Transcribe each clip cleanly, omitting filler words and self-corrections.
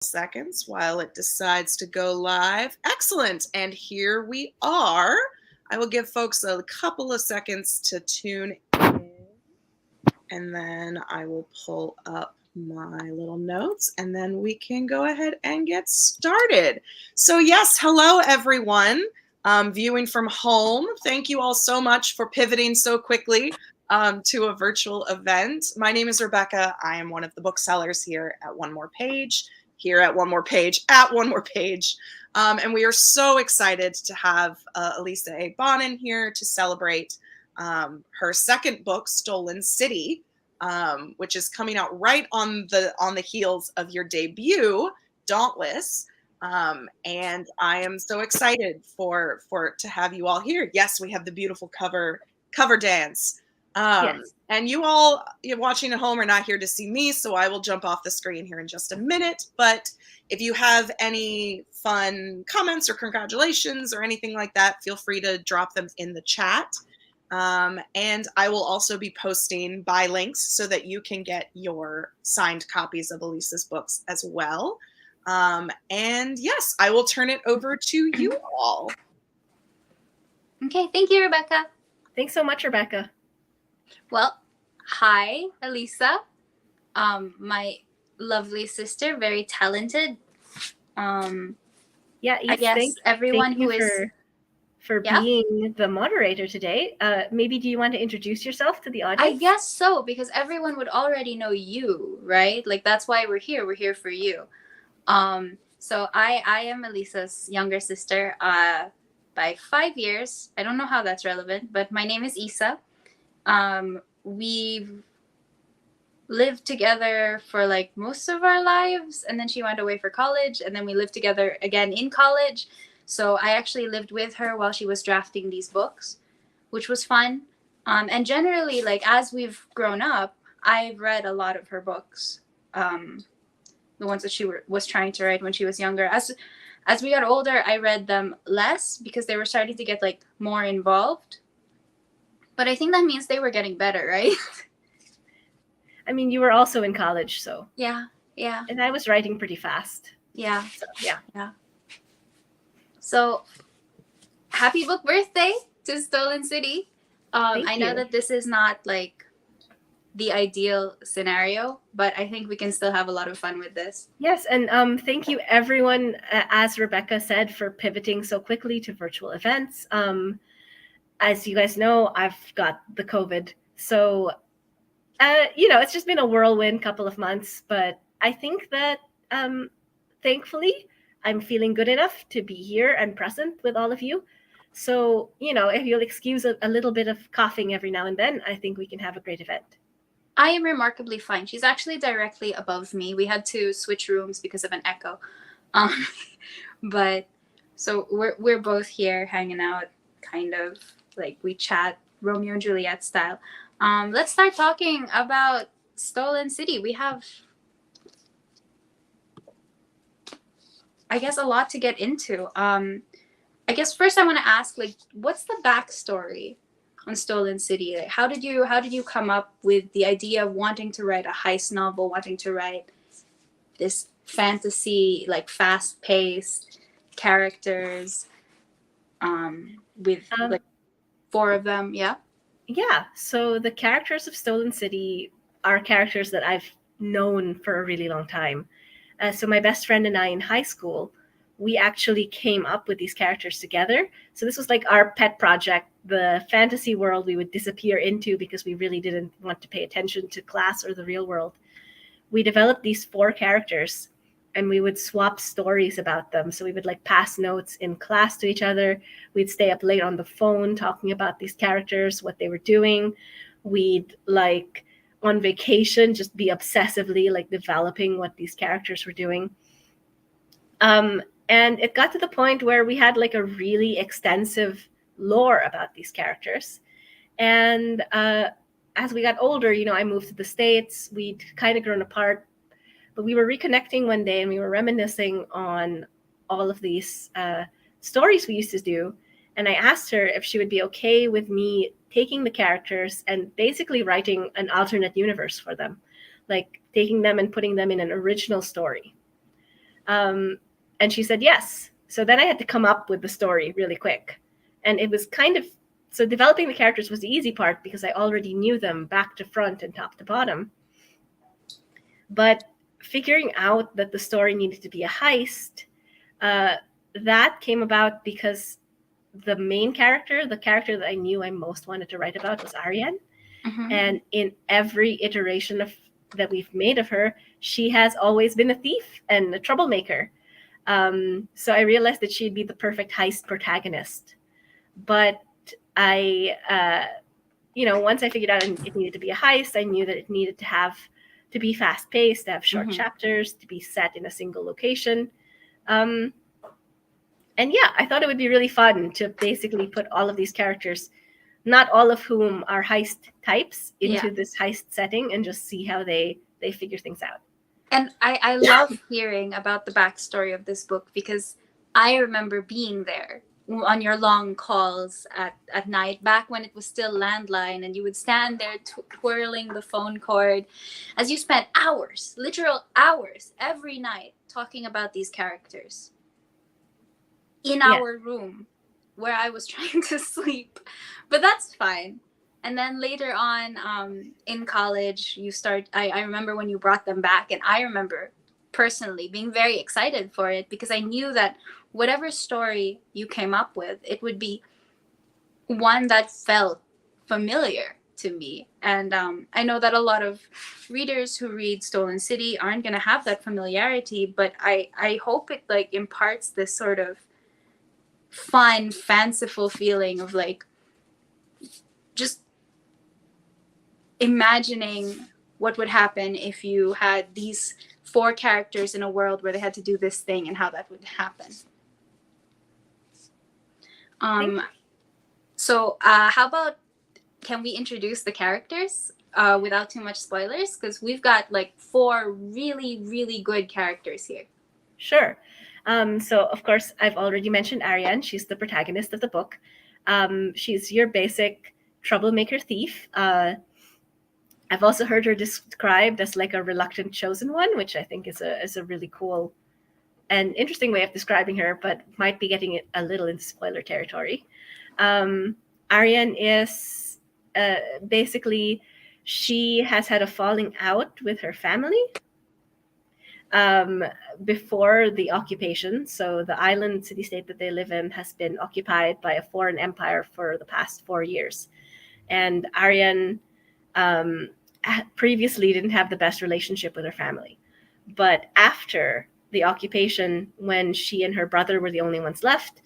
seconds while it decides to go live. Excellent. And here we are. I will give folks a couple of seconds to tune in, and then I will pull up my little notes, and then we can go ahead and get started. So yes, hello everyone viewing from home. Thank you all so much for pivoting so quickly to a virtual event. My name is Rebecca. I am one of the booksellers here at One More Page, at One More Page. And we are so excited to have Elisa A. Bonnin here to celebrate her second book, Stolen City, which is coming out right on the heels of your debut, Dauntless. And I am so excited to have you all here. Yes, we have the beautiful cover dance. Yes. And you all watching at home are not here to see me, so I will jump off the screen here in just a minute. But if you have any fun comments or congratulations or anything like that, feel free to drop them in the chat. And I will also be posting buy links so that you can get your signed copies of Elisa's books as well. And yes, I will turn it over to you all. Okay, thank you, Rebecca. Thanks so much, Rebecca. Well, hi, Elisa. My lovely sister, very talented. Yeah, I guess everyone who is for being the moderator today. Maybe do you want to introduce yourself to the audience? I guess so, because everyone would already know you, right? Like, that's why we're here. We're here for you. So I am Elisa's younger sister by 5 years. I don't know how that's relevant, but my name is Isa. We've lived together for like most of our lives, and then she went away for college, and then we lived together again in college. So I actually lived with her while she was drafting these books, which was fun. And generally, like, as we've grown up, I've read a lot of her books, the ones that she was trying to write when she was younger. As we got older, I read them less because they were starting to get like more involved. But I think that means they were getting better, right? I mean, you were also in college, so. Yeah. And I was writing pretty fast. Yeah. So, yeah. So, happy book birthday to Stolen City. I know that this is not like the ideal scenario, but I think we can still have a lot of fun with this. Yes, and thank you everyone, as Rebecca said, for pivoting so quickly to virtual events. As you guys know, I've got the COVID, so it's just been a whirlwind couple of months, but I think that thankfully I'm feeling good enough to be here and present with all of you. So, if you'll excuse a little bit of coughing every now and then, I think we can have a great event. I am remarkably fine. She's actually directly above me. We had to switch rooms because of an echo. But so we're both here hanging out, kind of like we chat Romeo and Juliet style. Let's start talking about Stolen City. We have, I guess, a lot to get into. I guess first I want to ask, like, what's the backstory on Stolen City? Like, how did you come up with the idea of wanting to write a heist novel, wanting to write this fantasy, like fast-paced characters, with like 4 of them? Yeah. So the characters of Stolen City are characters that I've known for a really long time. So my best friend and I in high school, we actually came up with these characters together. So this was like our pet project, the fantasy world we would disappear into because we really didn't want to pay attention to class or the real world. We developed these 4 characters and we would swap stories about them. So we would like pass notes in class to each other. We'd stay up late on the phone talking about these characters, what they were doing. We'd like on vacation just be obsessively like developing what these characters were doing. And it got to the point where we had like a really extensive lore about these characters. And as we got older, I moved to the States. We'd kind of grown apart. But we were reconnecting one day and we were reminiscing on all of these stories we used to do. And I asked her if she would be okay with me taking the characters and basically writing an alternate universe for them, like taking them and putting them in an original story. And she said yes. So then I had to come up with the story really quick. And it was so developing the characters was the easy part because I already knew them back to front and top to bottom. But figuring out that the story needed to be a heist, that came about because the main character, the character that I knew I most wanted to write about, was Ariane. Mhm. And in every iteration that we've made of her, she has always been a thief and a troublemaker. So I realized that she'd be the perfect heist protagonist. But once I figured out it needed to be a heist, I knew that it needed to be fast-paced, to have short chapters, to be set in a single location. And yeah, I thought it would be really fun to basically put all of these characters, not all of whom are heist types, into this heist setting and just see how they figure things out. And I love hearing about the backstory of this book because I remember being there on your long calls at night, back when it was still landline, and you would stand there twirling the phone cord as you spent hours, literal hours, every night talking about these characters in our room where I was trying to sleep. But that's fine. And then later on in college, I remember when you brought them back, and I remember personally being very excited for it because I knew that whatever story you came up with, it would be one that felt familiar to me. And I know that a lot of readers who read Stolen City aren't going to have that familiarity, but I hope it like imparts this sort of fun, fanciful feeling of like just imagining what would happen if you had these 4 characters in a world where they had to do this thing and how that would happen. So how about, can we introduce the characters without too much spoilers? Because we've got like 4 really, really good characters here. Sure. So of course, I've already mentioned Ariane. She's the protagonist of the book. She's your basic troublemaker thief. I've also heard her described as like a reluctant chosen one, which I think is a really cool and interesting way of describing her, but might be getting it a little into spoiler territory. Ariane is basically, she has had a falling out with her family before the occupation. So the island city-state that they live in has been occupied by a foreign empire for the past 4 years. And Ariane previously didn't have the best relationship with her family. But after the occupation, when she and her brother were the only ones left,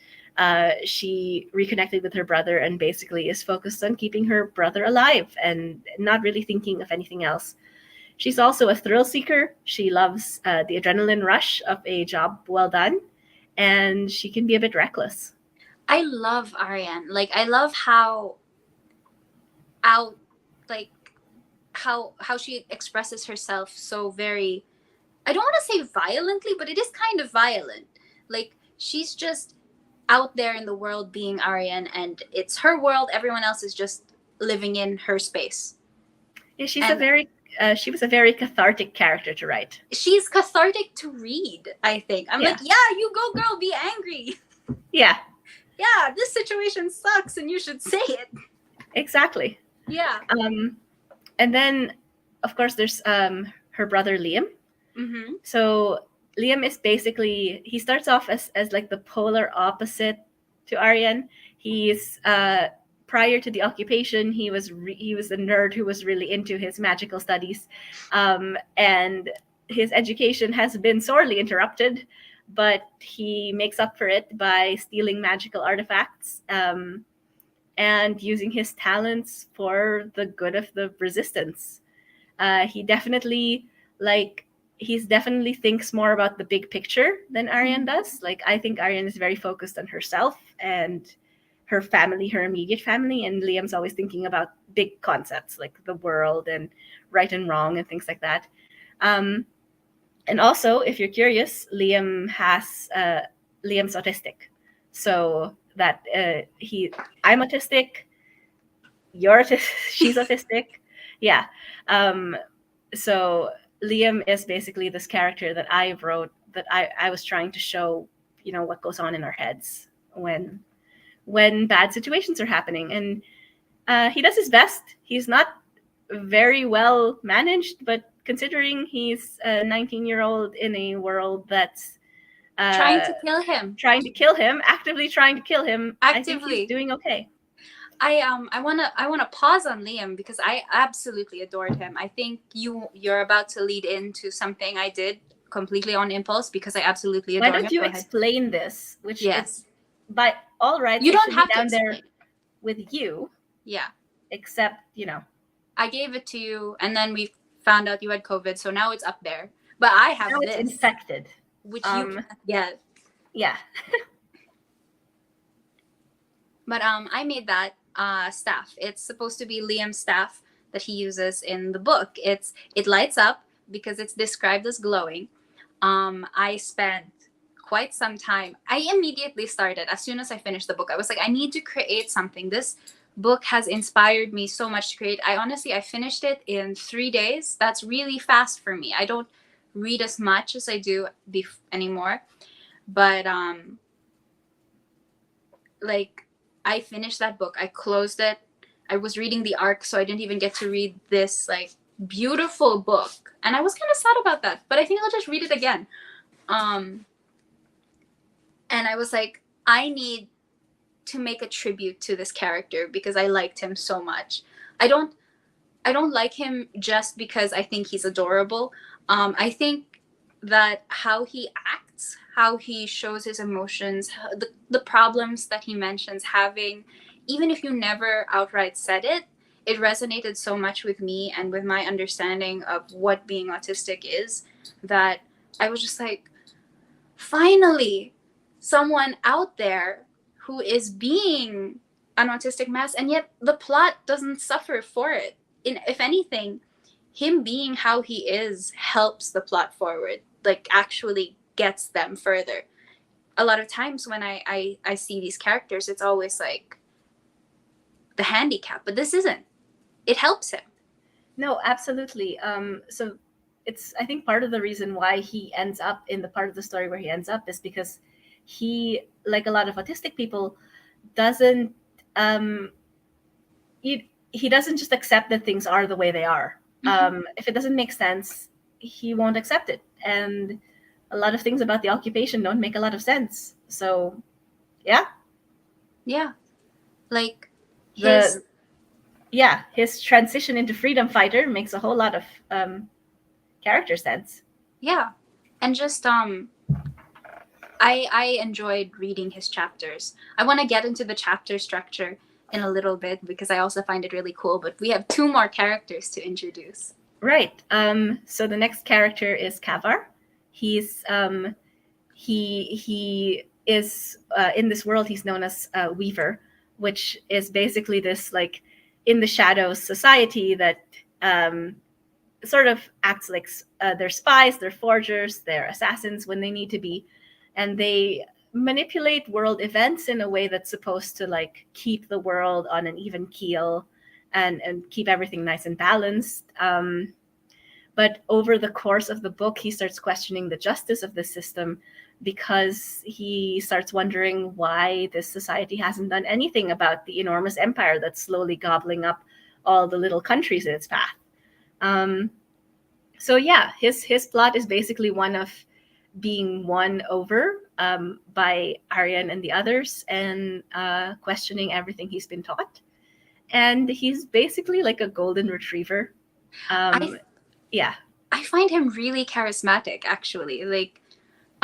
she reconnected with her brother and basically is focused on keeping her brother alive and not really thinking of anything else. She's also a thrill seeker. She loves the adrenaline rush of a job well done, and she can be a bit reckless. I love Ariane. Like, I love how she expresses herself so very, I don't want to say violently, but it is kind of violent. Like, she's just out there in the world being Ariane, and it's her world. Everyone else is just living in her space. Yeah, she was a very cathartic character to write. She's cathartic to read, I think. I'm like, yeah, you go, girl, be angry. Yeah. Yeah, this situation sucks, and you should say it. Exactly. Yeah. And then, of course, there's her brother Liam. Mm-hmm. So Liam is basically, he starts off as like the polar opposite to Ariane. He's prior to the occupation, he was a nerd who was really into his magical studies, and his education has been sorely interrupted, but he makes up for it by stealing magical artifacts and using his talents for the good of the resistance. He definitely thinks more about the big picture than Ariane does. Like, I think Ariane is very focused on herself and her family, her immediate family, and Liam's always thinking about big concepts like the world and right and wrong and things like that. And also, if you're curious, Liam's autistic. So that I'm autistic, you're autistic, she's autistic. Yeah. So Liam is basically this character that I wrote that I was trying to show, what goes on in our heads when bad situations are happening. And he does his best. He's not very well managed, but considering he's a 19-year-old in a world that's Trying to kill him. Actively trying to kill him, I think Actively. he's doing okay. I wanna pause on Liam because I absolutely adored him. I think you're about to lead into something I did completely on impulse because I absolutely adore him. Why don't you explain this? Which yes, by all rights, you don't have down to there with you. Yeah. Except I gave it to you, and then we found out you had COVID, so now it's up there. But I have now this it's infected, which you can't get. Yeah. But I made that staff. It's supposed to be Liam's staff that he uses in the book. It lights up because it's described as glowing. I spent quite some time. I immediately started as soon as I finished the book. I was like, I need to create something. This book has inspired me so much to create. I finished it in 3 days. That's really fast for me. I don't read as much as I do anymore. But I finished that book. I closed it. I was reading the arc, so I didn't even get to read this beautiful book. And I was kind of sad about that, but I think I'll just read it again. And I was like, I need to make a tribute to this character because I liked him so much. I don't like him just because I think he's adorable. I think that how he acts, how he shows his emotions, the problems that he mentions having, even if you never outright said it, it resonated so much with me and with my understanding of what being autistic is that I was just like, finally, someone out there who is being an autistic mess, and yet the plot doesn't suffer for it. If anything, him being how he is helps the plot forward, actually gets them further. A lot of times when I see these characters, it's always the handicap, but this isn't. It helps him. No, absolutely. So it's, I think, part of the reason why he ends up in the part of the story where he ends up is because he, like a lot of autistic people, doesn't he doesn't just accept that things are the way they are. Mm-hmm. If it doesn't make sense, he won't accept it. And a lot of things about the occupation don't make a lot of sense. So, yeah. Yeah. His transition into freedom fighter makes a whole lot of character sense. Yeah. And just I enjoyed reading his chapters. I want to get into the chapter structure in a little bit because I also find it really cool, but we have 2 more characters to introduce. Right. So the next character is Cavar. He's he is in this world he's known as Weaver, which is basically this in the shadows society that sort of acts like they're spies, they're forgers, they're assassins when they need to be, and they manipulate world events in a way that's supposed to keep the world on an even keel and keep everything nice and balanced. But over the course of the book, he starts questioning the justice of the system because he starts wondering why this society hasn't done anything about the enormous empire that's slowly gobbling up all the little countries in its path. So yeah, his plot is basically one of being won over by Aryan and the others and questioning everything he's been taught. And he's basically like a golden retriever. Yeah. I find him really charismatic, actually.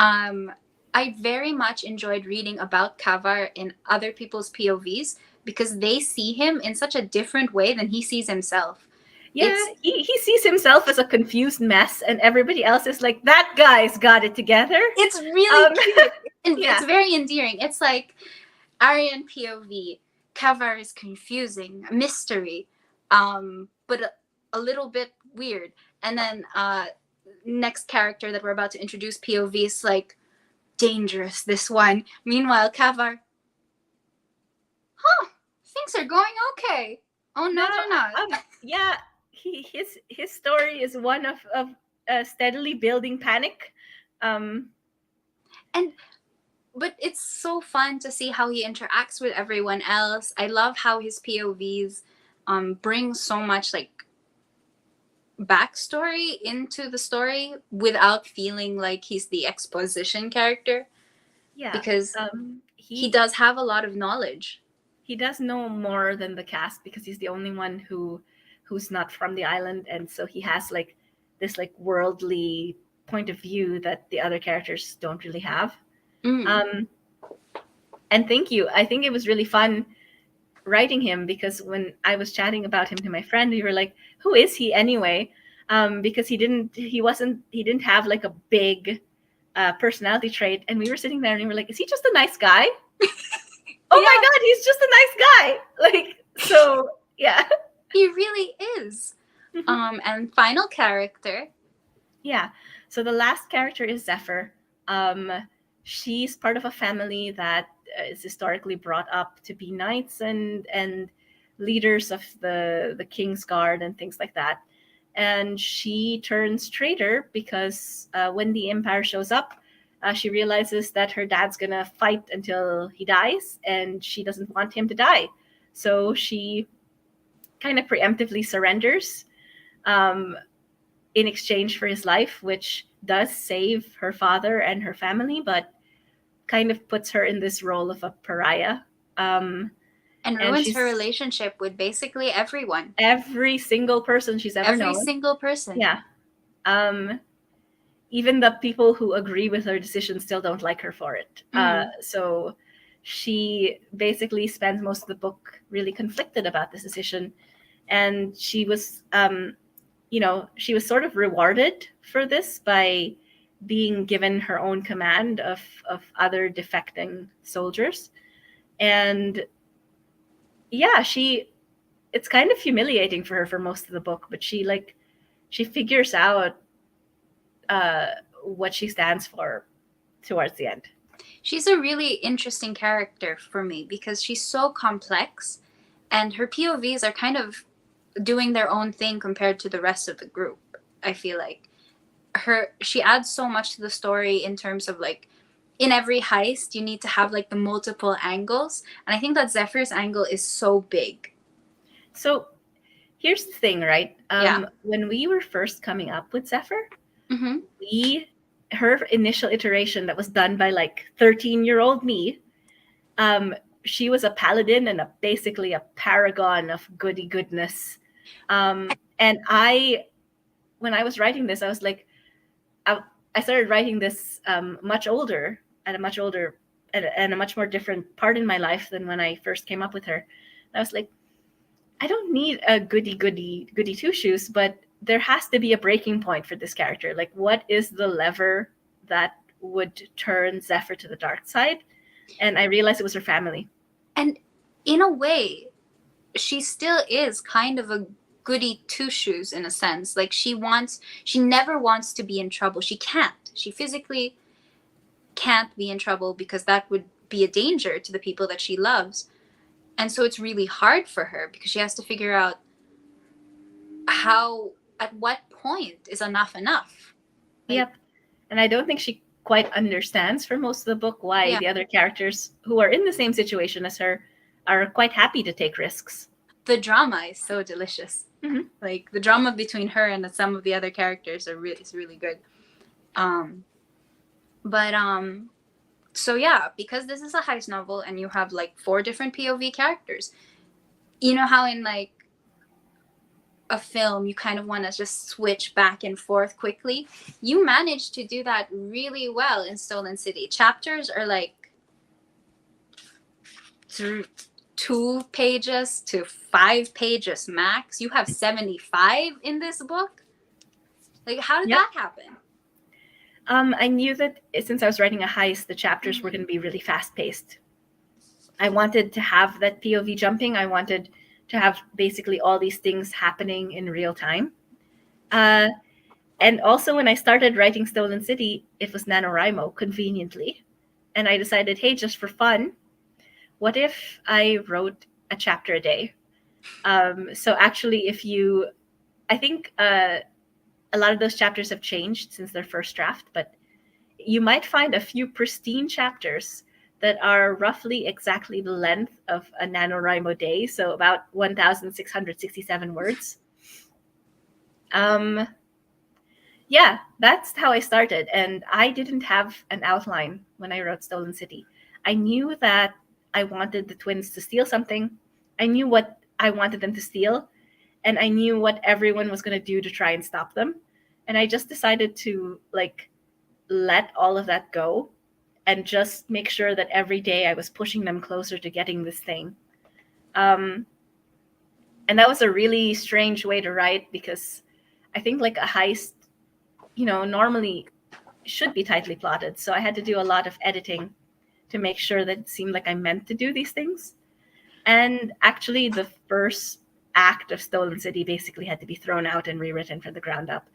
I very much enjoyed reading about Cavar in other people's POVs because they see him in such a different way than he sees himself. Yeah, he sees himself as a confused mess, and everybody else is like, that guy's got it together. It's really cute. And it's very endearing. It's like Aryan POV, Cavar is confusing, mystery, but a little bit weird. And then next character that we're about to introduce, POV, is dangerous, this one. Meanwhile, Cavar, things are going okay. Oh, no, they're not. Yeah. His story is one of steadily building panic. But it's so fun to see how he interacts with everyone else. I love how his POVs bring so much like backstory into the story without feeling like he's the exposition character, Yeah. because he He does have a lot of knowledge. he does know more than the cast because he's the only one who's not from the island, and so he has like this like worldly point of view that the other characters don't really have. Mm. And thank you. I think it was really fun writing him, because when I was chatting about him to my friend, we were like, "Who is he anyway?" Because he didn't have like a big personality trait, and we were sitting there and we were like, "Is he just a nice guy?" Oh my God, he's just a nice guy. Like, so yeah. He really is. And final character. Yeah. So the last character is Zephyr. She's part of a family that is historically brought up to be knights and leaders of the King's Guard and things like that. And she turns traitor because when the Empire shows up, she realizes that her dad's gonna fight until he dies, and she doesn't want him to die. So she kind of preemptively surrenders in exchange for his life, which does save her father and her family, but kind of puts her in this role of a pariah. And ruins she's- her relationship with basically everyone. Every single person she's ever known. Every single person. Yeah. Even the people who agree with her decision still don't like her for it. So she basically spends most of the book really conflicted about this decision. And she was, she was sort of rewarded for this by being given her own command of other defecting soldiers. And yeah, it's kind of humiliating for her for most of the book, but she figures out what she stands for towards the end. She's a really interesting character for me because she's so complex, and her POVs are kind of doing their own thing compared to the rest of the group. I feel like she adds so much to the story in terms of like, in every heist you need to have like the multiple angles, and I think that Zephyr's angle is so big. So here's the thing, right? When we were first coming up with Zephyr, her initial iteration that was done by like 13-year-old me, she was a paladin and basically a paragon of goody goodness. And when I was writing this, I was like, I started writing this much older and a much more different part in my life than when I first came up with her. And I was like, I don't need a goody two shoes, but there has to be a breaking point for this character. Like, what is the lever that would turn Zephyr to the dark side? And I realized it was her family. And in a way, she still is kind of a goody two shoes in a sense. Like, she never wants to be in trouble. She can't. She physically can't be in trouble because that would be a danger to the people that she loves. And so it's really hard for her because she has to figure out at what point is enough enough. Yep. And I don't think she quite understands for most of the book why the other characters who are in the same situation as her are quite happy to take risks. The drama is so delicious. Mm-hmm. Like, the drama between her and some of the other characters is really good. So yeah, because this is a heist novel and you have like 4 different POV characters, you know how in like a film you kind of want to just switch back and forth quickly? You managed to do that really well in Stolen City. Chapters are like 2 pages to 5 pages max. You have 75 in this book. Like, how did that happen? I knew that since I was writing a heist, the chapters were going to be really fast-paced. I wanted to have that POV jumping. I wanted to have basically all these things happening in real time. And also, when I started writing Stolen City, it was NaNoWriMo, conveniently. And I decided, hey, just for fun, what if I wrote a chapter a day? So actually, I think a lot of those chapters have changed since their first draft, but you might find a few pristine chapters that are roughly exactly the length of a NaNoWriMo day, so about 1,667 words. Yeah, that's how I started. And I didn't have an outline when I wrote Stolen City. I knew that I wanted the twins to steal something. I knew what I wanted them to steal. And I knew what everyone was going to do to try and stop them. And I just decided to let all of that go and just make sure that every day I was pushing them closer to getting this thing. And that was a really strange way to write, because I think a heist, normally should be tightly plotted. So I had to do a lot of editing to make sure that it seemed like I meant to do these things. And actually, the first act of Stolen City basically had to be thrown out and rewritten from the ground up.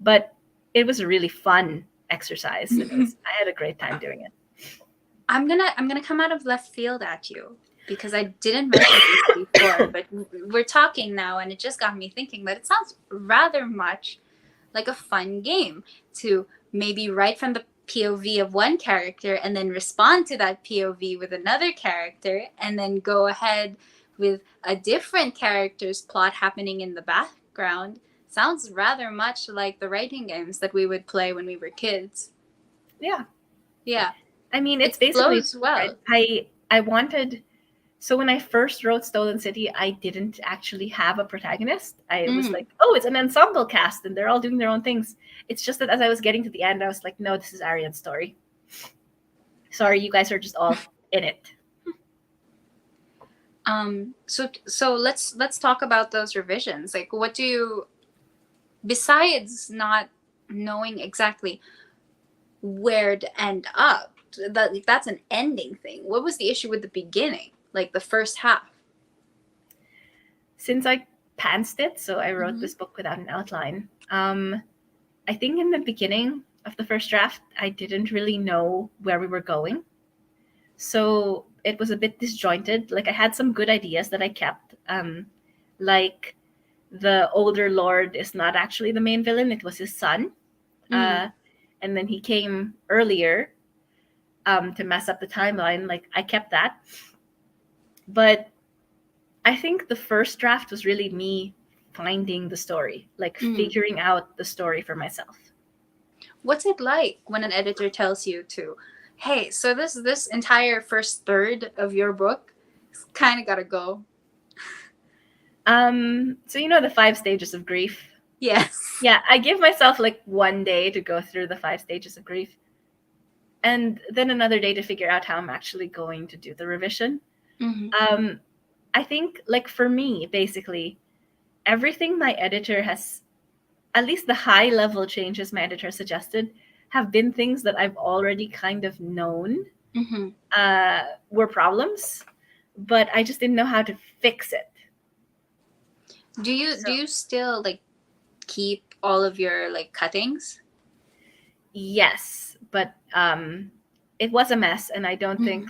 But it was a really fun exercise. I had a great time doing it. I'm gonna come out of left field at you, because I didn't mention this before, but we're talking now, and it just got me thinking that it sounds rather much like a fun game to maybe write from the POV of one character and then respond to that POV with another character, and then go ahead with a different character's plot happening in the background. Sounds rather much like the writing games that we would play when we were kids. Yeah. Yeah. I mean, it's It basically flows well. I wanted. So when I first wrote Stolen City, I didn't actually have a protagonist. I was like, oh, it's an ensemble cast and they're all doing their own things. It's just that as I was getting to the end, I was like, no, this is Arian's story. Sorry, you guys are just all in it. So let's talk about those revisions. Like, what do you, besides not knowing exactly where to end up, that's an ending thing. What was the issue with the beginning, like the first half? Since I pantsed it, so I wrote this book without an outline. I think in the beginning of the first draft, I didn't really know where we were going. So it was a bit disjointed. I had some good ideas that I kept. Like the older lord is not actually the main villain. It was his son. And then he came earlier to mess up the timeline. I kept that. But I think the first draft was really me finding the story, figuring out the story for myself. What's it like when an editor tells you to, hey, so this entire first third of your book kind of gotta go? So the 5 stages of grief. Yes. Yeah, I give myself 1 day to go through the 5 stages of grief. And then another day to figure out how I'm actually going to do the revision. I think, for me, basically, everything my editor has, at least the high-level changes my editor suggested, have been things that I've already kind of known were problems, but I just didn't know how to fix it. Do you still keep all of your cuttings? Yes, but it was a mess, and I don't think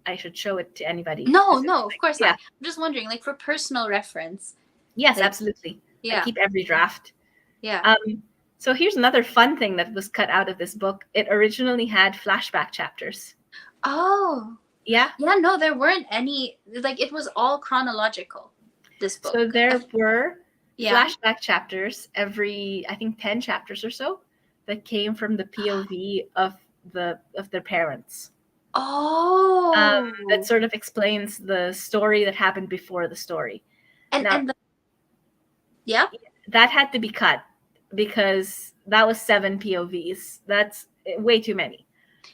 I should show it to anybody. No, of course not. I'm just wondering, for personal reference. Yes, absolutely. Yeah. I keep every draft. Yeah. So here's another fun thing that was cut out of this book. It originally had flashback chapters. Oh. Yeah? Yeah, no, there weren't any, it was all chronological, this book. So there were flashback chapters every, I think, 10 chapters or so that came from the POV of their parents. Oh. That sort of explains the story that happened before the story. Yeah? That had to be cut because that was 7 POVs. That's way too many.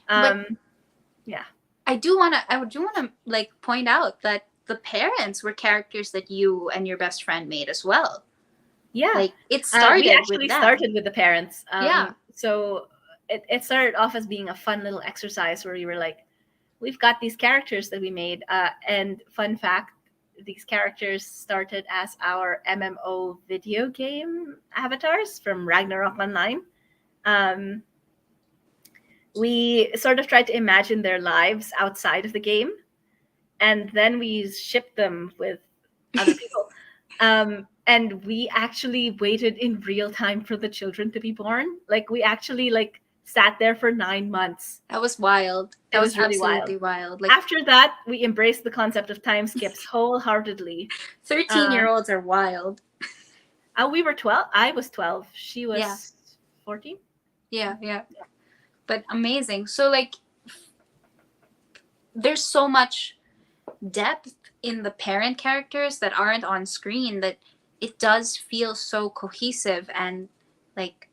Yeah. I do want to point out that the parents were characters that you and your best friend made as well. Yeah. It started we actually with them. started with the parents. Yeah. So it started off as being a fun little exercise where we were we've got these characters that we made. And fun fact, these characters started as our MMO video game avatars from Ragnarok Online. We sort of tried to imagine their lives outside of the game, and then we shipped them with other people. And we actually waited in real time for the children to be born. We actually sat there for 9 months. That was wild. It was really absolutely wild. Like, after that, we embraced the concept of time skips wholeheartedly. 13-year-olds are wild. We were 12. I was 12. She was Yeah. 14. Yeah. But amazing. So like, there's so much depth in the parent characters that aren't on screen that it does feel so cohesive, and like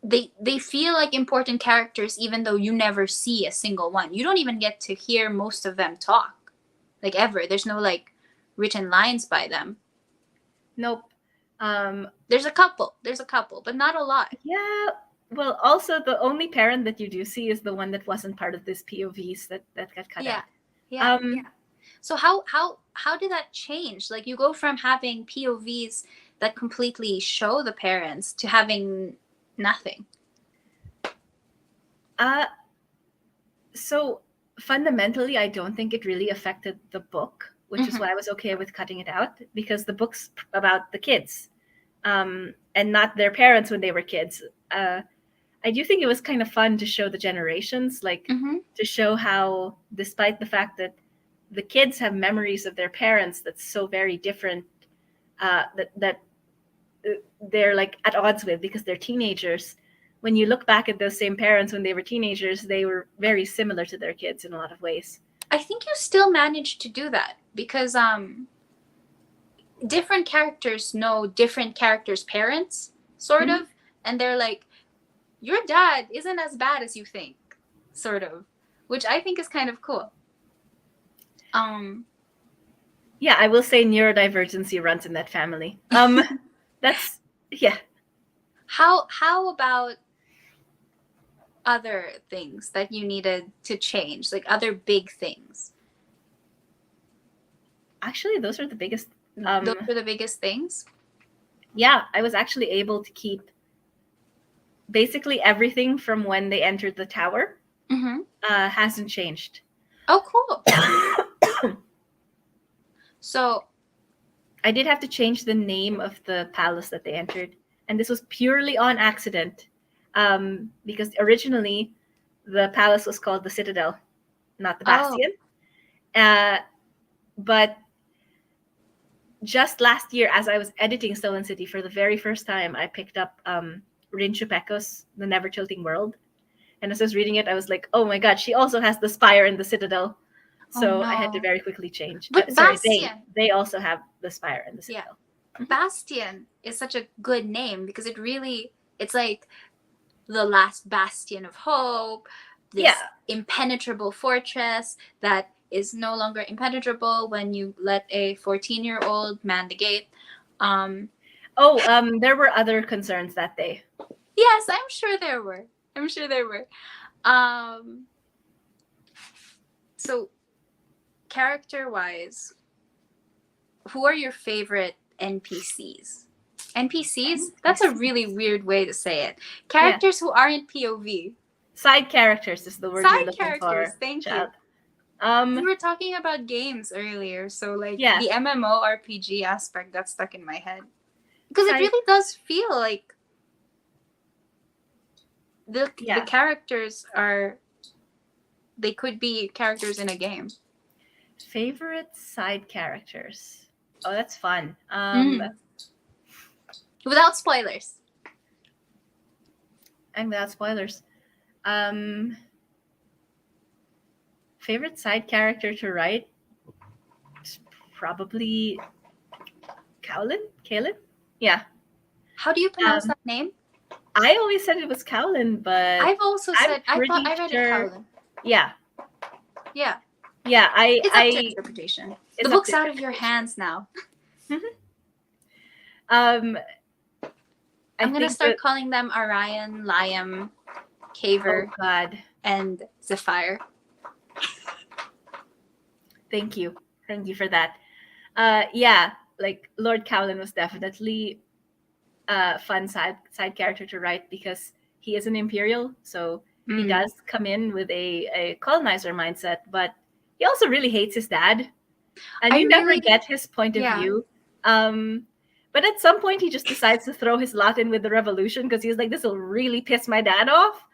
they feel like important characters even though you never see a single one. You don't even get to hear most of them talk, like, ever. There's no like written lines by them. Nope. There's a couple, but not a lot. Yeah. Well, also the only parent that you do see is the one that wasn't part of this POVs that got cut out. Yeah. So how did that change? Like, you go from having POVs that completely show the parents to having nothing. So fundamentally, I don't think it really affected the book, which is why I was okay with cutting it out, because the book's about the kids, and not their parents when they were kids. I do think it was kind of fun to show the generations, like to show how, despite the fact that the kids have memories of their parents that's so very different, that they're like at odds with because they're teenagers. When you look back at those same parents when they were teenagers, they were very similar to their kids in a lot of ways. I think you still managed to do that because different characters know different characters' parents, sort of, and they're like, your dad isn't as bad as you think, sort of, which I think is kind of cool. Yeah, I will say neurodivergency runs in that family. That's, yeah. How about other things that you needed to change, like other big things? Actually, those are the biggest. Those are the biggest things? Yeah, I was actually able to keep basically everything from when they entered the tower. Hasn't changed. Oh, cool. So I did have to change the name of the palace that they entered, and this was purely on accident, because originally the palace was called the Citadel, not the Bastion. But just last year, as I was editing Stolen City for the very first time, I picked up Rin Chupeco's The Never Tilting World, and as I was reading it, I was like, oh my god, she also has the spire in the Citadel. So I had to very quickly change. But sorry, Bastion, they also have the spire in the Citadel. Yeah. Bastion is such a good name because it's like the last bastion of hope, this impenetrable fortress that is no longer impenetrable when you let a 14-year-old man the gate. There were other concerns that day. Yes, I'm sure there were. So, character-wise, who are your favorite NPCs? NPCs? That's a really weird way to say it. Characters who aren't POV. Side characters is the word you're looking for. Side characters, thank you. We were talking about games earlier, so like the MMORPG aspect got stuck in my head. Because it really does feel like the characters they could be characters in a game. Favorite side characters? Oh, that's fun. Without spoilers. And without spoilers. Favorite side character to write? Probably Kaolin? Yeah. How do you pronounce that name? I always said it was Kaolin, but I've also said I thought I read it Kaolin. Yeah. Yeah. Yeah, it's up to interpretation. The book's out of your hands now. I'm gonna start calling them Orion, Liam, Cavar, and Zephyr. Thank you for that. Like Lord Kaolin was definitely a fun side character to write because he is an Imperial, so he does come in with a colonizer mindset, but he also really hates his dad, and you never get his point of view. But But at some point, he just decides to throw his lot in with the revolution because he's like, this will really piss my dad off.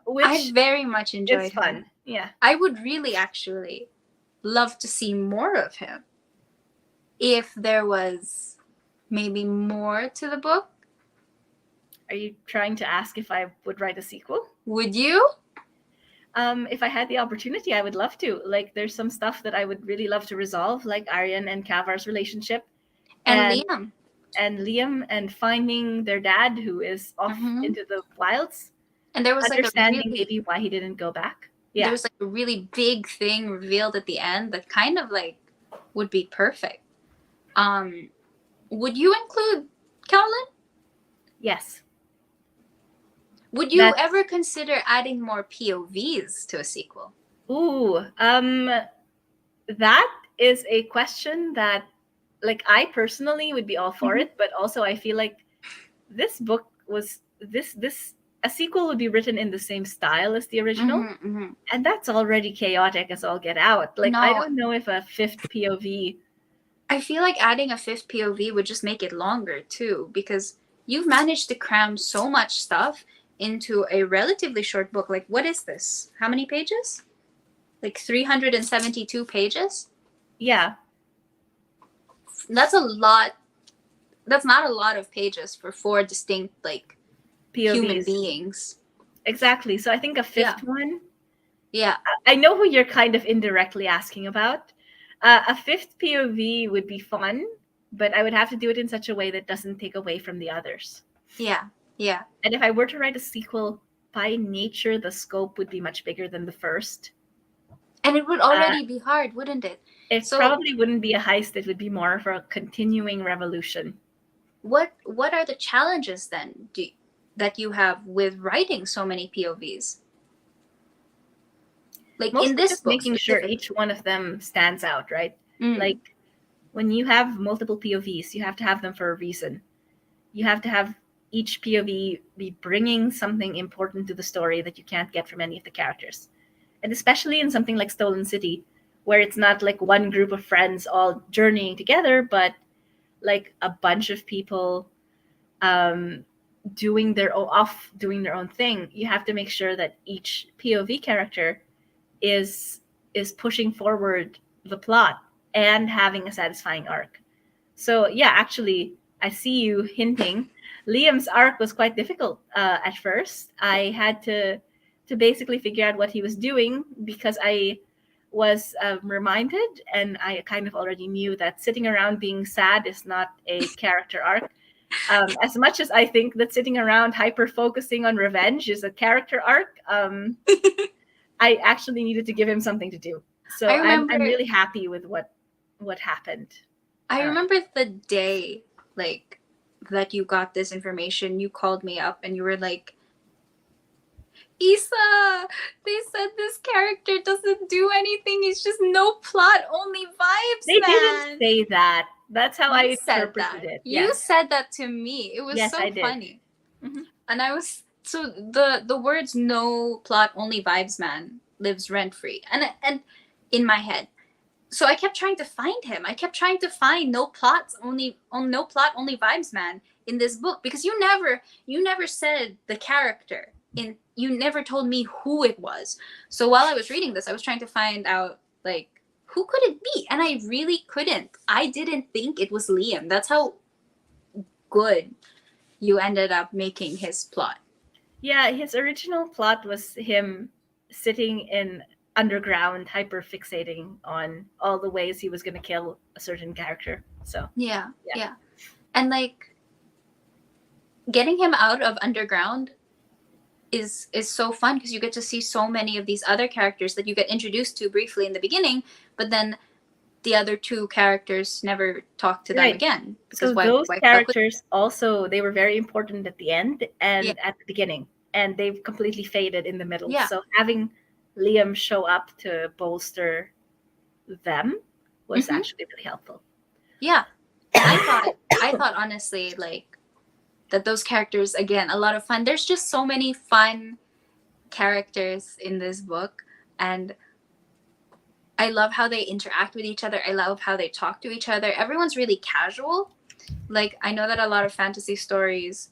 Which I very much enjoyed is fun. him. Yeah. I would really actually love to see more of him if there was maybe more to the book. Are you trying to ask if I would write a sequel? Would you? If I had the opportunity, I would love to. Like, there's some stuff that I would really love to resolve, like Aryan and Cavar's relationship. And Liam. And Liam, and finding their dad, who is off into the wilds. And there was understanding maybe why he didn't go back. Yeah. There was like a really big thing revealed at the end that kind of like would be perfect. Would you include Cowlin? Yes. Would you ever consider adding more POVs to a sequel? Ooh, that is a question that, like, I personally would be all for it, but also I feel like this book was a sequel would be written in the same style as the original, and that's already chaotic as all get out. Like, I don't know if a fifth POV. I feel like adding a fifth POV would just make it longer too, because you've managed to cram so much stuff into a relatively short book. Like, what is this? How many pages? Like 372 pages? Yeah. That's a lot. That's not a lot of pages for 4 distinct, like, POVs. Human beings. Exactly. So I think a fifth one. Yeah. I know who you're kind of indirectly asking about. A fifth POV would be fun, but I would have to do it in such a way that doesn't take away from the others. Yeah. Yeah. And if I were to write a sequel, by nature, the scope would be much bigger than the first. And it would already be hard, wouldn't it? It probably wouldn't be a heist. It would be more for a continuing revolution. What are the challenges then that you have with writing so many POVs? Like, most in this just book, making sure each one of them stands out, right? Like, when you have multiple POVs, you have to have them for a reason. You have to have each POV be bringing something important to the story that you can't get from any of the characters. And especially in something like Stolen City, where it's not like one group of friends all journeying together, but like a bunch of people doing their own thing. You have to make sure that each POV character is pushing forward the plot and having a satisfying arc. So yeah, actually, I see you hinting. Liam's arc was quite difficult at first. I had to basically figure out what he was doing, because I was reminded, and I kind of already knew, that sitting around being sad is not a character arc. As much as I think that sitting around hyper-focusing on revenge is a character arc, I actually needed to give him something to do. So I'm really happy with what happened. I remember the day, like, that you got this information. You called me up and you were like, Isa, they said this character doesn't do anything. It's just no plot, only vibes. They didn't say that. That's how I interpreted it. You said that to me. It was so funny. And I was the words "no plot, only vibes" man lives rent free, and in my head. So I kept trying to find him. I kept trying to find no plot, only vibes man in this book, because you never said the character in. You never told me who it was. So while I was reading this, I was trying to find out, like, who could it be? And I really couldn't. I didn't think it was Liam. That's how good you ended up making his plot. Yeah, his original plot was him sitting in underground, hyper fixating on all the ways he was going to kill a certain character. So yeah. And like, getting him out of underground is so fun, because you get to see so many of these other characters that you get introduced to briefly in the beginning, but then the other 2 characters never talk to them again. So those characters also, they were very important at the end and at the beginning, and they've completely faded in the middle. Yeah. So having Liam show up to bolster them was actually really helpful. Yeah. I thought honestly, like, that those characters, again, a lot of fun. There's just so many fun characters in this book, and I love how they interact with each other. I love how they talk to each other. Everyone's really casual, Like, I know that a lot of fantasy stories,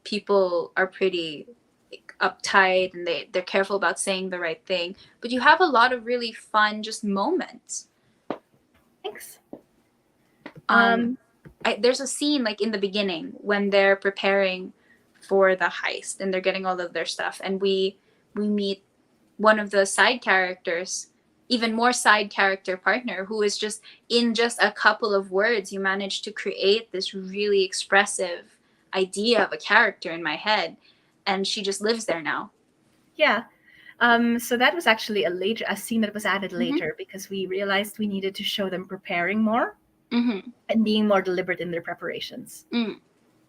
people are pretty like, uptight, and they're careful about saying the right thing, but you have a lot of really fun just moments. Thanks. There's a scene like in the beginning when they're preparing for the heist and they're getting all of their stuff, and we meet one of the side characters, even more side character partner, who is just in just a couple of words you manage to create this really expressive idea of a character in my head, and she just lives there now. Yeah. So that was actually a scene that was added later because we realized we needed to show them preparing more and being more deliberate in their preparations.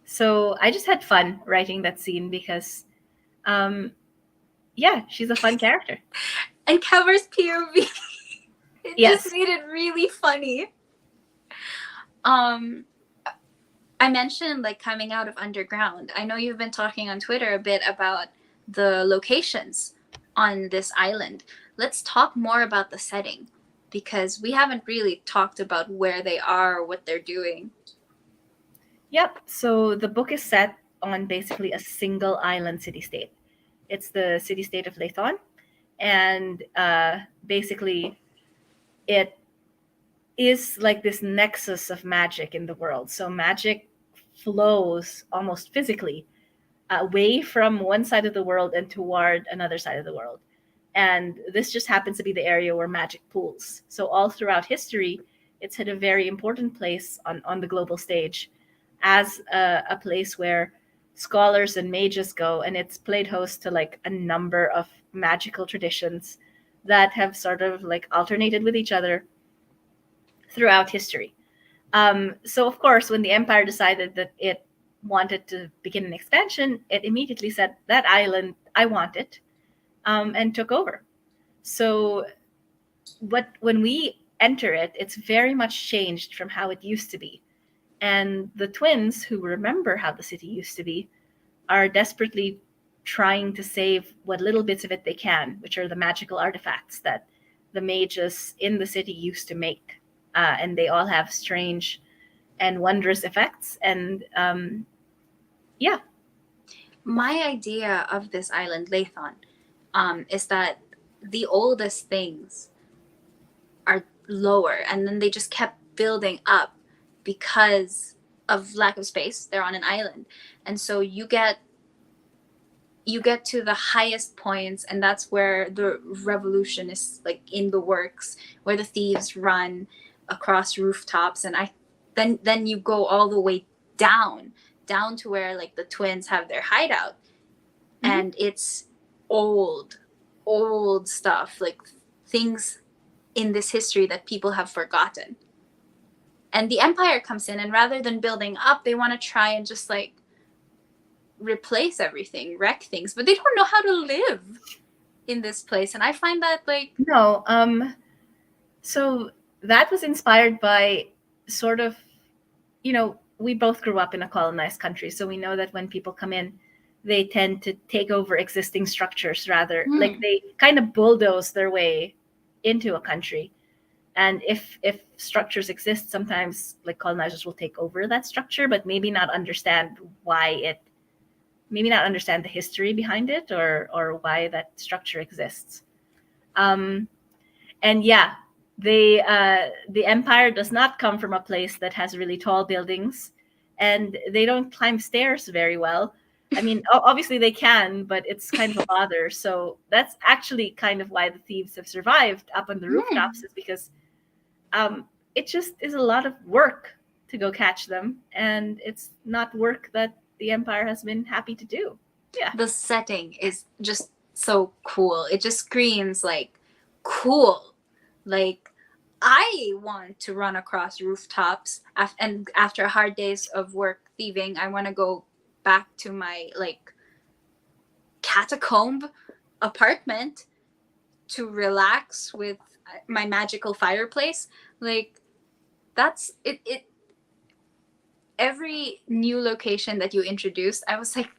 So I just had fun writing that scene because, yeah, she's a fun character. And Cavar's POV, it Yes. just made it really funny. I mentioned like coming out of underground. I know you've been talking on Twitter a bit about the locations on this island. Let's talk more about the setting, because we haven't really talked about where they are or what they're doing. Yep. So the book is set on basically a single island city-state. It's the city-state of Lathon. And basically, it is like this nexus of magic in the world. So magic flows almost physically away from one side of the world and toward another side of the world. And this just happens to be the area where magic pools. So all throughout history, it's had a very important place on the global stage as a place where scholars and mages go, and it's played host to like a number of magical traditions that have sort of like alternated with each other throughout history. So of course, when the Empire decided that it wanted to begin an expansion, it immediately said, that island, I want it, and took over. So when we enter it, it's very much changed from how it used to be. And the twins, who remember how the city used to be, are desperately trying to save what little bits of it they can, which are the magical artifacts that the mages in the city used to make. And they all have strange and wondrous effects. And yeah. My idea of this island, Lathon, is that the oldest things are lower, and then they just kept building up because of lack of space. They're on an island, and so you get to the highest points, and that's where the revolution is like in the works, where the thieves run across rooftops, and then you go all the way down to where like the twins have their hideout, and it's old stuff, like things in this history that people have forgotten. And the Empire comes in, and rather than building up, they want to try and just like replace everything, wreck things, but they don't know how to live in this place. And I find that like no, so that was inspired by sort of, we both grew up in a colonized country, so we know that when people come in, they tend to take over existing structures rather, like they kind of bulldoze their way into a country. And if structures exist, sometimes like colonizers will take over that structure, but maybe not understand the history behind it, or why that structure exists. And yeah, the Empire does not come from a place that has really tall buildings, and they don't climb stairs very well. I mean, obviously they can, but it's kind of a bother. So that's actually kind of why the thieves have survived up on the rooftops, is because it just is a lot of work to go catch them, and it's not work that the Empire has been happy to do. Yeah. The setting is just so cool. It just screams like cool. Like I want to run across rooftops, and after hard days of work thieving, I want to go back to my like catacomb apartment to relax with my magical fireplace. Like that's it. Every new location that you introduced, I was like,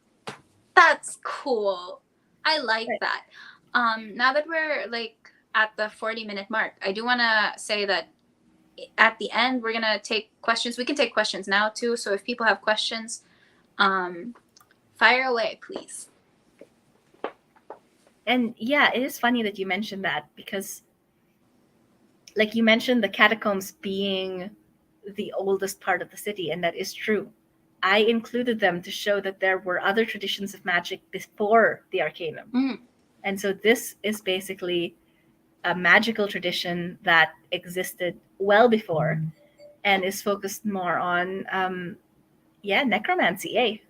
that's cool. I like that. Now that we're like at the 40-minute mark, I do want to say that at the end, we're gonna take questions. We can take questions now too. So if people have questions, fire away, please. And yeah, it is funny that you mentioned that, because like you mentioned the catacombs being the oldest part of the city, and that is true. I included them to show that there were other traditions of magic before the Arcanum. Mm. And so this is basically a magical tradition that existed well before and is focused more on necromancy.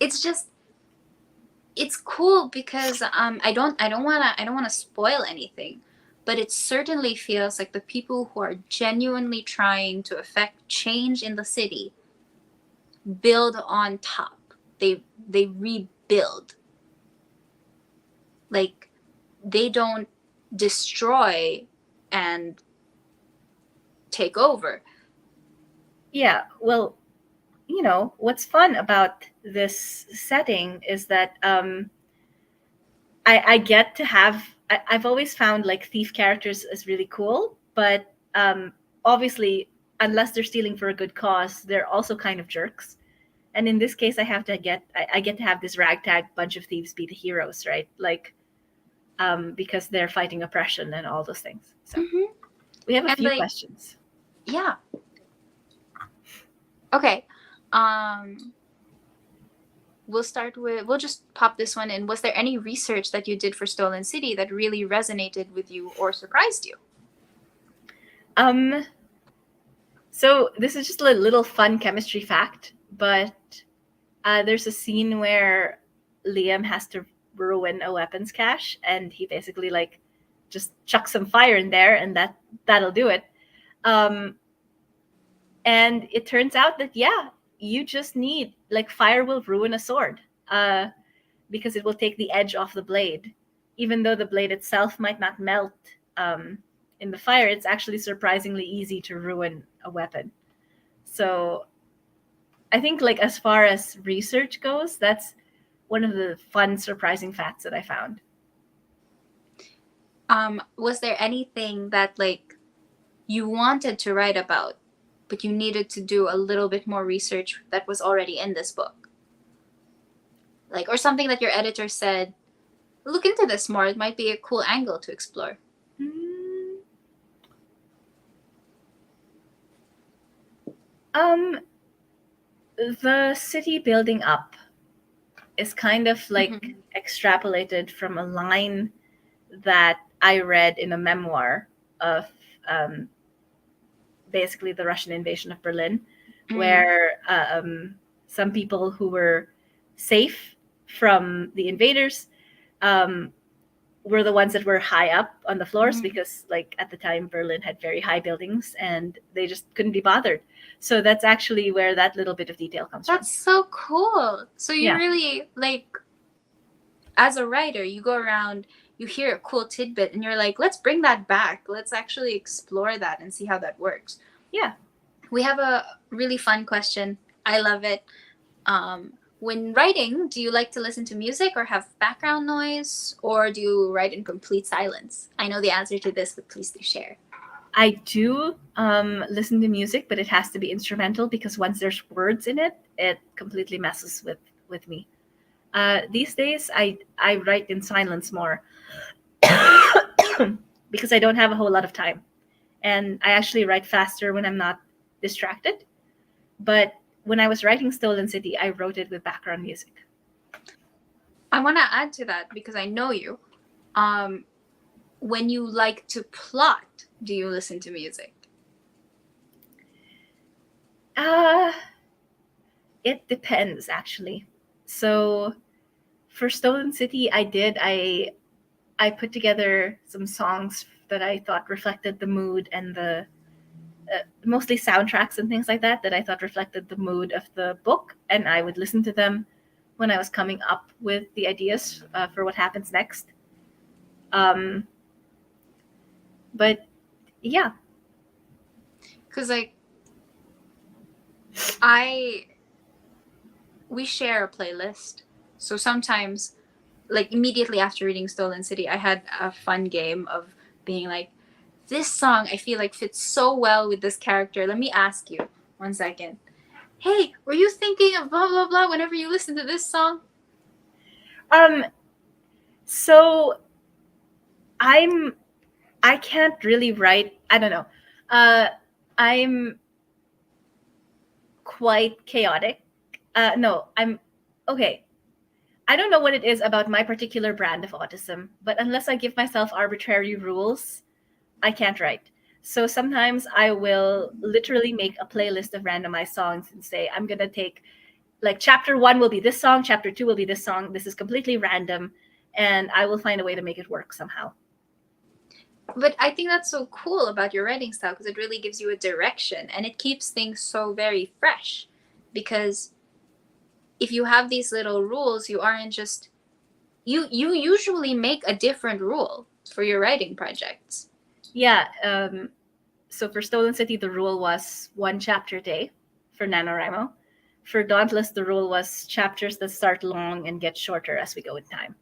It's cool because I don't wanna spoil anything, but it certainly feels like the people who are genuinely trying to affect change in the city build on top. They rebuild. Like, they don't destroy and take over. Yeah, well, you know, what's fun about this setting is that I get to have. I've always found like thief characters as really cool, but obviously, unless they're stealing for a good cause, they're also kind of jerks. And in this case, I get to have this ragtag bunch of thieves be the heroes, right? Like, because they're fighting oppression and all those things. So we have a few questions. Yeah. Okay. We'll just pop this one in. Was there any research that you did for Stolen City that really resonated with you or surprised you? So this is just a little fun chemistry fact, but there's a scene where Liam has to ruin a weapons cache, and he basically like just chucks some fire in there, and that'll do it. And it turns out that you just need, like, fire will ruin a sword because it will take the edge off the blade. Even though the blade itself might not melt in the fire, it's actually surprisingly easy to ruin a weapon. So I think, like, as far as research goes, that's one of the fun, surprising facts that I found. Was there anything that, like, you wanted to write about, but you needed to do a little bit more research that was already in this book? Like, or something that your editor said, look into this more, it might be a cool angle to explore. The city building up is kind of like extrapolated from a line that I read in a memoir of basically the Russian invasion of Berlin, where some people who were safe from the invaders were the ones that were high up on the floors because, like, at the time Berlin had very high buildings and they just couldn't be bothered. So that's actually where that little bit of detail comes from. That's so cool. So you really, like, as a writer, you go around, you hear a cool tidbit and you're like, let's bring that back. Let's actually explore that and see how that works. Yeah. We have a really fun question. I love it. When writing, do you like to listen to music or have background noise, or do you write in complete silence? I know the answer to this, but please do share. I do listen to music, but it has to be instrumental because once there's words in it, it completely messes with me. These days, I write in silence more because I don't have a whole lot of time. And I actually write faster when I'm not distracted. But when I was writing Stolen City, I wrote it with background music. I want to add to that because I know you. When you like to plot, do you listen to music? It depends, actually. So for Stolen City, I put together some songs that I thought reflected the mood and the mostly soundtracks and things like that I thought reflected the mood of the book, and I would listen to them when I was coming up with the ideas for what happens next. But yeah, because, like, we share a playlist, so sometimes, like, immediately after reading Stolen City, I had a fun game of being like, this song I feel like fits so well with this character. Let me ask you 1 second. Hey, were you thinking of blah blah blah whenever you listen to this song? So I can't really write. I don't know. I'm quite chaotic. No, I'm okay. I don't know what it is about my particular brand of autism, but unless I give myself arbitrary rules, I can't write. So sometimes I will literally make a playlist of randomized songs and say, I'm going to take like chapter 1 will be this song, chapter 2 will be this song. This is completely random, and I will find a way to make it work somehow. But I think that's so cool about your writing style because it really gives you a direction and it keeps things so very fresh. Because if you have these little rules, you aren't just you usually make a different rule for your writing projects. Yeah. So for Stolen City, the rule was 1 chapter a day for NaNoWriMo. For Dauntless, the rule was chapters that start long and get shorter as we go in time.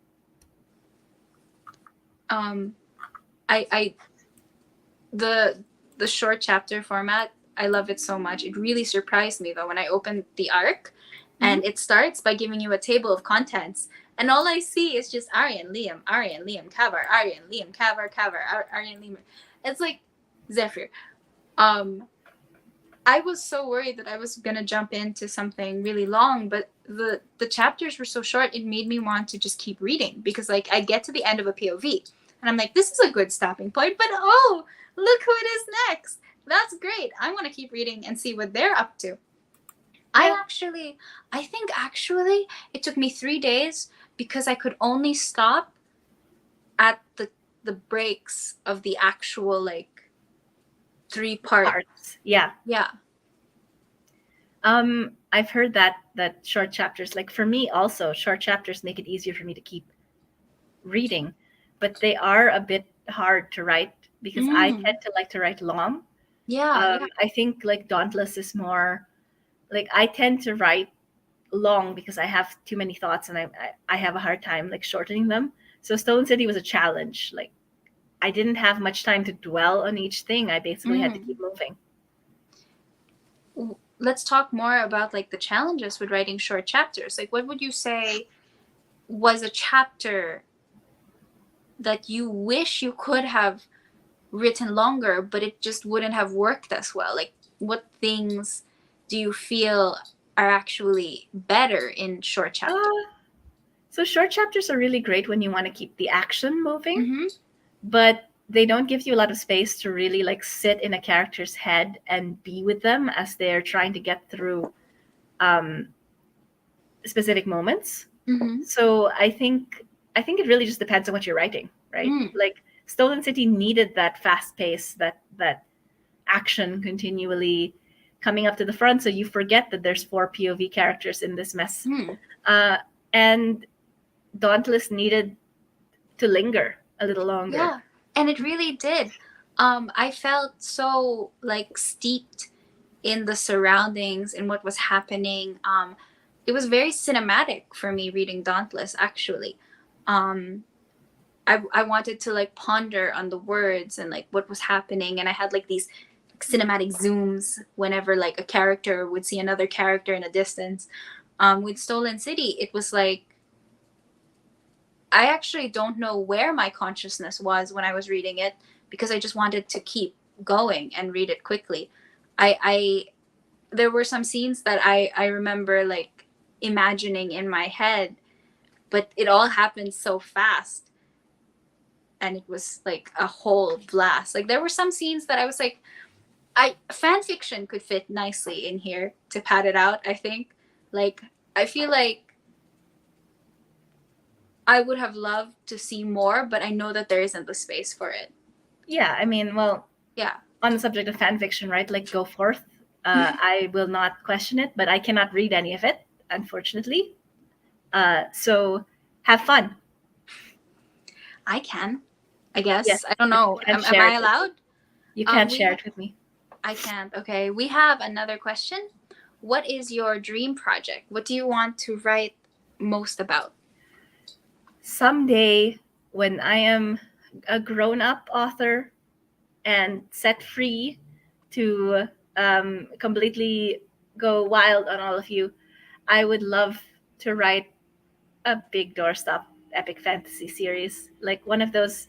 The short chapter format, I love it so much. It really surprised me though when I opened the arc and it starts by giving you a table of contents and all I see is just Aryan, Liam, Cavar, Aryan, Liam, Cavar, Aryan, Liam. It's like Zephyr. I was so worried that I was gonna jump into something really long, but the chapters were so short it made me want to just keep reading because like I get to the end of a POV and I'm like, this is a good stopping point, but oh, look who it is next. That's great. I want to keep reading and see what they're up to. I think it took me 3 days because I could only stop at the breaks of the actual like 3 parts. Yeah. Yeah. I've heard that short chapters, like for me also, short chapters make it easier for me to keep reading, but they are a bit hard to write because I tend to like to write long. Yeah. I think like Dauntless is more like I tend to write long because I have too many thoughts and I have a hard time like shortening them. So Stolen City was a challenge. Like I didn't have much time to dwell on each thing. I basically had to keep moving. Let's talk more about like the challenges with writing short chapters. Like what would you say was a chapter that you wish you could have written longer but it just wouldn't have worked as well? Like what things do you feel are actually better in short chapters? So short chapters are really great when you want to keep the action moving, but they don't give you a lot of space to really like sit in a character's head and be with them as they're trying to get through specific moments. So I think it really just depends on what you're writing, right? Like Stolen City needed that fast pace, that action continually coming up to the front, so you forget that there's 4 POV characters in this mess. And Dauntless needed to linger a little longer. Yeah, and it really did. I felt so like steeped in the surroundings and what was happening. It was very cinematic for me reading Dauntless actually. I wanted to like ponder on the words and like what was happening, and I had like these cinematic zooms whenever like a character would see another character in a distance. With Stolen City, it was like I actually don't know where my consciousness was when I was reading it because I just wanted to keep going and read it quickly. There were some scenes that I remember like imagining in my head, but it all happened so fast and it was like a whole blast. Like there were some scenes that I was like, fan fiction could fit nicely in here to pad it out, I think. Like I feel like I would have loved to see more, but I know that there isn't the space for it. Yeah, I mean, well, yeah. On the subject of fan fiction, right? Like, go forth. I will not question it, but I cannot read any of it, unfortunately. So have fun. I can, I guess. Yes, I don't know. Am I allowed? You can't share it with me. I can't. Okay. We have another question. What is your dream project? What do you want to write most about? Someday, when I am a grown-up author and set free to completely go wild on all of you, I would love to write a big doorstop epic fantasy series, like one of those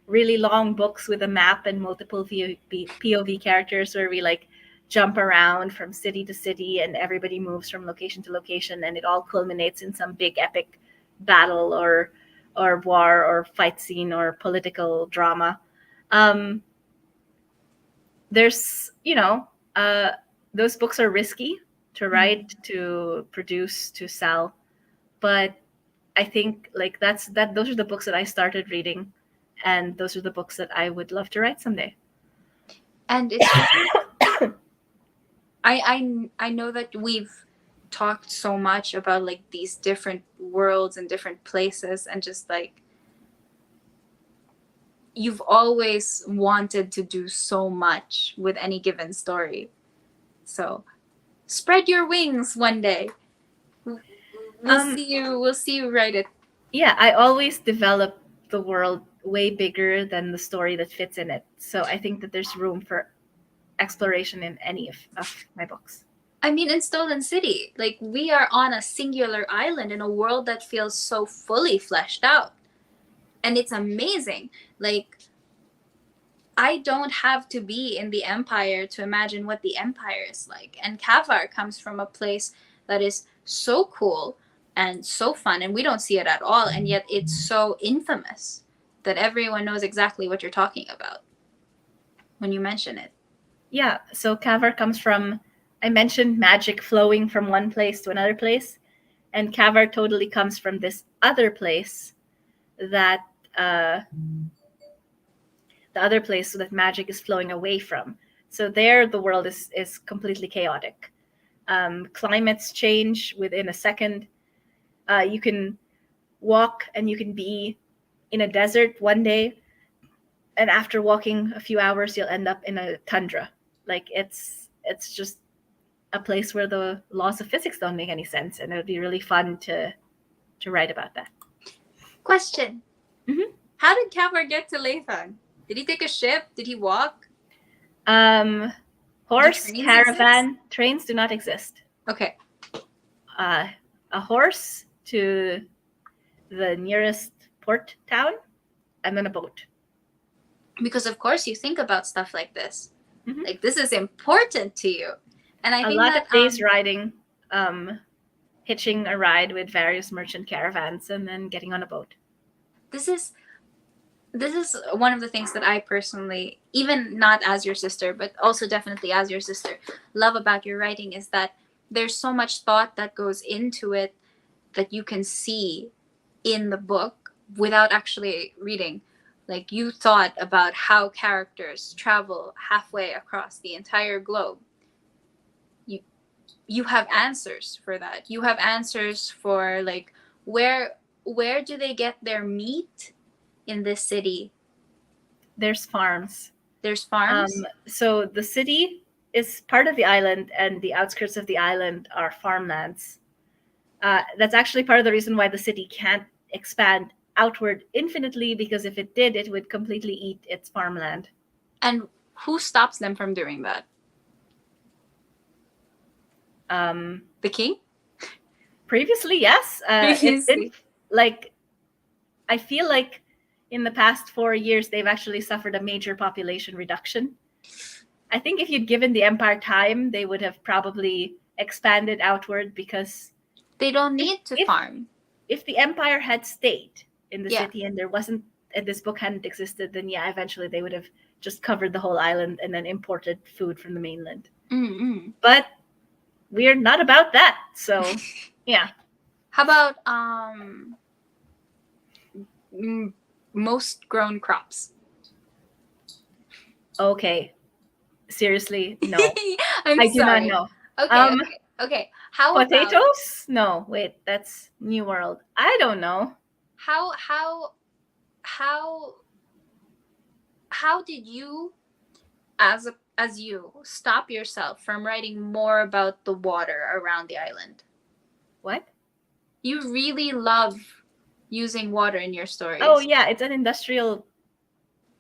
really long books with a map and multiple POV characters where we like jump around from city to city and everybody moves from location to location and it all culminates in some big epic battle or war or fight scene or political drama. There's those books are risky to write, to produce, to sell, but I think like those are the books that I started reading, and those are the books that I would love to write someday. And it's I know that we've talked so much about like these different worlds and different places, and just like you've always wanted to do so much with any given story. So spread your wings one day. We'll see you write it. Yeah, I always develop the world way bigger than the story that fits in it. So I think that there's room for exploration in any of my books. I mean, in Stolen City, like we are on a singular island in a world that feels so fully fleshed out. And it's amazing. Like, I don't have to be in the Empire to imagine what the Empire is like. And Cavar comes from a place that is so cool and so fun, and we don't see it at all. And yet it's so infamous that everyone knows exactly what you're talking about when you mention it. Yeah, so Cavar comes from, I mentioned magic flowing from one place to another place, and Cavar totally comes from this other place that the other place that magic is flowing away from. So there the world is completely chaotic. Climates change within a second. You can walk and you can be in a desert one day, and after walking a few hours you'll end up in a tundra. Like it's just a place where the laws of physics don't make any sense, and it would be really fun to write about that. Question. Mm-hmm. How did Cavar get to Lathan? Did he take a ship? Did he walk? Horse, caravan, trains do not exist. Okay. A horse to the nearest port town, and then a boat. Because of course you think about stuff like this. Mm-hmm. Like this is important to you. And I think a lot that, of days riding, hitching a ride with various merchant caravans, and then getting on a boat. This is one of the things that I personally, even not as your sister, but also definitely as your sister, love about your writing is that there's so much thought that goes into it that you can see in the book without actually reading. Like you thought about how characters travel halfway across the entire globe. You have answers for that. You have answers for like where do they get their meat in this city? There's farms. There's farms? So the city is part of the island, and the outskirts of the island are farmlands. That's actually part of the reason why the city can't expand outward infinitely, because if it did, it would completely eat its farmland. And who stops them from doing that? The king? Previously, yes. Previously. I feel like in the past 4 years, they've actually suffered a major population reduction. I think if you'd given the Empire time, they would have probably expanded outward, because they don't need to farm. If the Empire had stayed in the city and there wasn't, and this book hadn't existed, then eventually they would have just covered the whole island and then imported food from the mainland. Mm-hmm. But we're not about that, so yeah. How about most grown crops? Okay, seriously, no. I do not know. Okay. How potatoes? About, no, wait, that's New World. I don't know. How did you, as you, stop yourself from writing more about the water around the island? What? You really love using water in your stories. Oh yeah, it's an industrial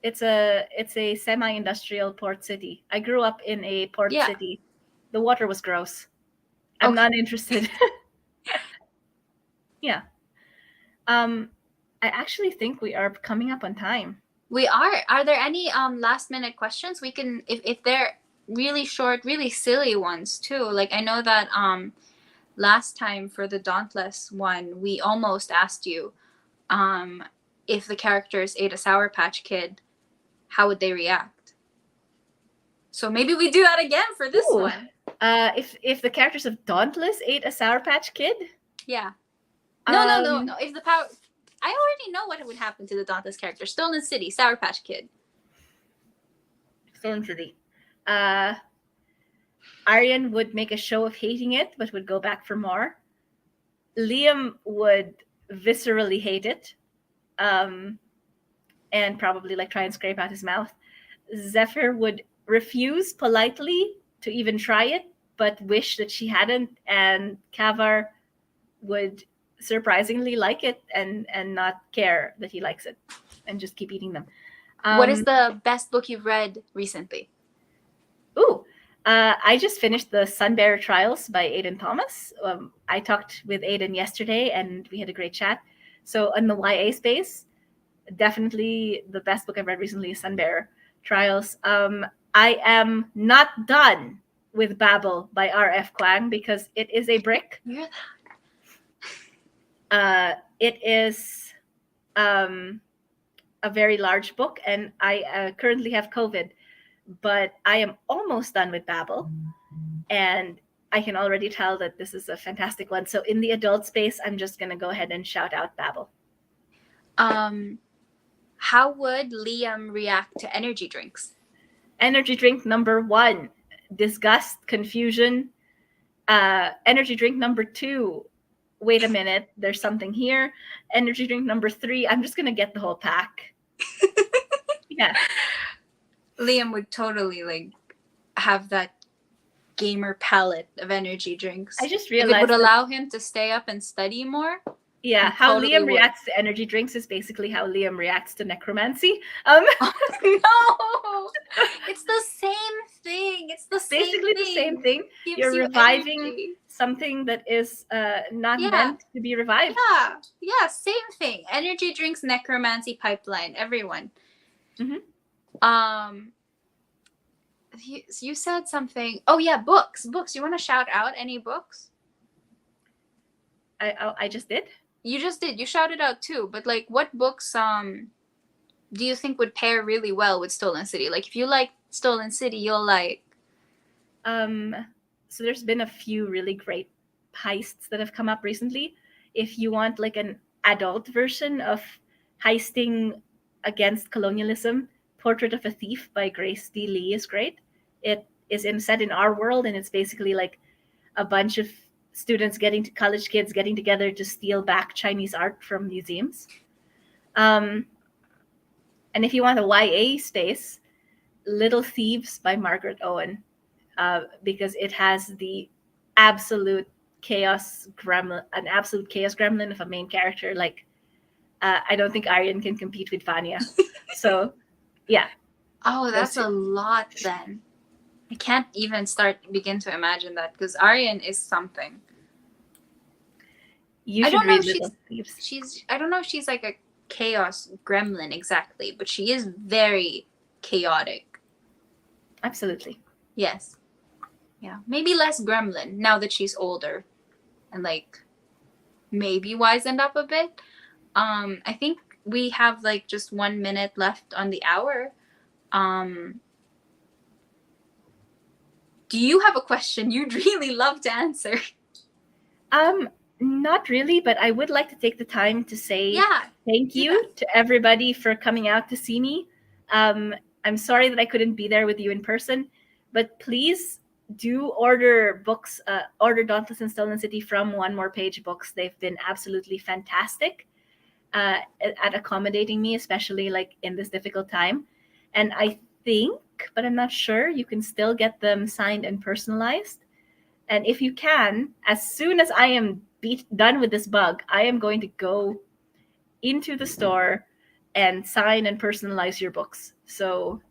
It's a semi-industrial port city. I grew up in a port Yeah. city. The water was gross. I'm Okay. not interested. Yeah. I actually think we are coming up on time. We are. Are there any last minute questions? We can, if they're really short, really silly ones too. Like I know that last time for the Dauntless one, we almost asked you if the characters ate a Sour Patch Kid, how would they react? So maybe we do that again for this Ooh. one. If the characters of Dauntless ate a Sour Patch Kid? Yeah. No. If the power, I already know what would happen to the Dauntless character. Stolen City, Sour Patch Kid. Stolen City. Aryan would make a show of hating it, but would go back for more. Liam would viscerally hate it, and probably like try and scrape out his mouth. Zephyr would refuse politely to even try it, but wish that she hadn't. And Cavar would surprisingly like it and not care that he likes it, and just keep eating them. What is the best book you've read recently? I just finished the Sunbearer Trials by Aidan Thomas. I talked with Aidan yesterday, and we had a great chat. So in the YA space, definitely the best book I've read recently is Sunbearer Trials. I am not done with Babel by R.F. Kuang because it is a brick. You're that. It is a very large book, and I currently have COVID, but I am almost done with Babel, and I can already tell that this is a fantastic one. So in the adult space, I'm just going to go ahead and shout out Babel. How would Liam react to energy drinks? Energy drink number 1, disgust, confusion. Energy drink number 2, wait a minute, there's something here. Energy drink number 3, I'm just going to get the whole pack. Yeah. Liam would totally like have that gamer palette of energy drinks. I just if realized it would allow him to stay up and study more. Yeah, he how totally Liam would. reacts to energy drinks is basically how Liam reacts to necromancy. No, it's the same thing. It's the same Basically thing. the same thing. Gives You're you reviving energy. something that is not Yeah. meant to be revived. Yeah, same thing. Energy drinks, necromancy pipeline, everyone. Mhm. You said something. Oh yeah, books. You want to shout out any books? I just did. You just did. You shouted out too. But like, what books do you think would pair really well with Stolen City? Like, if you like Stolen City, you'll like. So there's been a few really great heists that have come up recently. If you want like an adult version of heisting against colonialism, Portrait of a Thief by Grace D. Lee is great. It is set in our world, and it's basically like a bunch of college kids getting together to steal back Chinese art from museums. And if you want a YA space, Little Thieves by Margaret Owen, because it has the absolute chaos gremlin of a main character. Like, I don't think Aryan can compete with Vanya. So, yeah. Oh, that's a lot then. I can't even begin to imagine that because Aryan is something. You should read Little Thieves. I don't know if she's like a chaos gremlin exactly, but she is very chaotic. Absolutely. Yes. Yeah. Maybe less gremlin now that she's older and like maybe wizened up a bit. I think we have like just 1 minute left on the hour. Do you have a question you'd really love to answer? Not really, but I would like to take the time to say thank you that. to everybody for coming out to see me. I'm sorry that I couldn't be there with you in person, but please do order books, order Dauntless and Stolen City from One More Page Books. They've been absolutely fantastic at accommodating me, especially like in this difficult time. And I think, but I'm not sure, you can still get them signed and personalized. And if you can, as soon as I am done with this bug, I am going to go into the store and sign and personalize your books. So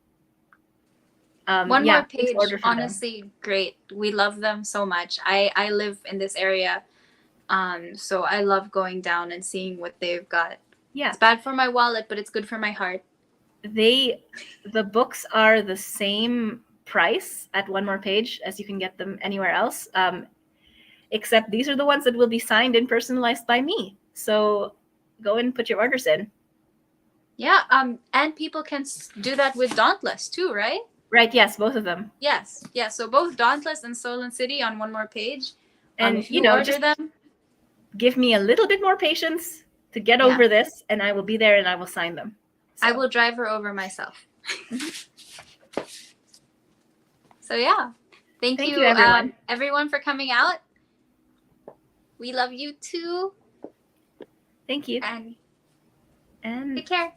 One yeah, More please Page, order from them. honestly, great. We love them so much. I live in this area, so I love going down and seeing what they've got. Yeah, It's bad for my wallet, but it's good for my heart. the books are the same price at One More Page as you can get them anywhere else, except these are the ones that will be signed and personalized by me. So go and put your orders in. Yeah, and people can do that with Dauntless too, right? Right, yes, both of them. Yes, yeah. So both Dauntless and Stolen City on One More Page. And if you order just them, give me a little bit more patience to get Yeah. over this, and I will be there and I will sign them. So. I will drive her over myself. So yeah, thank you everyone for coming out. We love you too. Thank you. And And take care.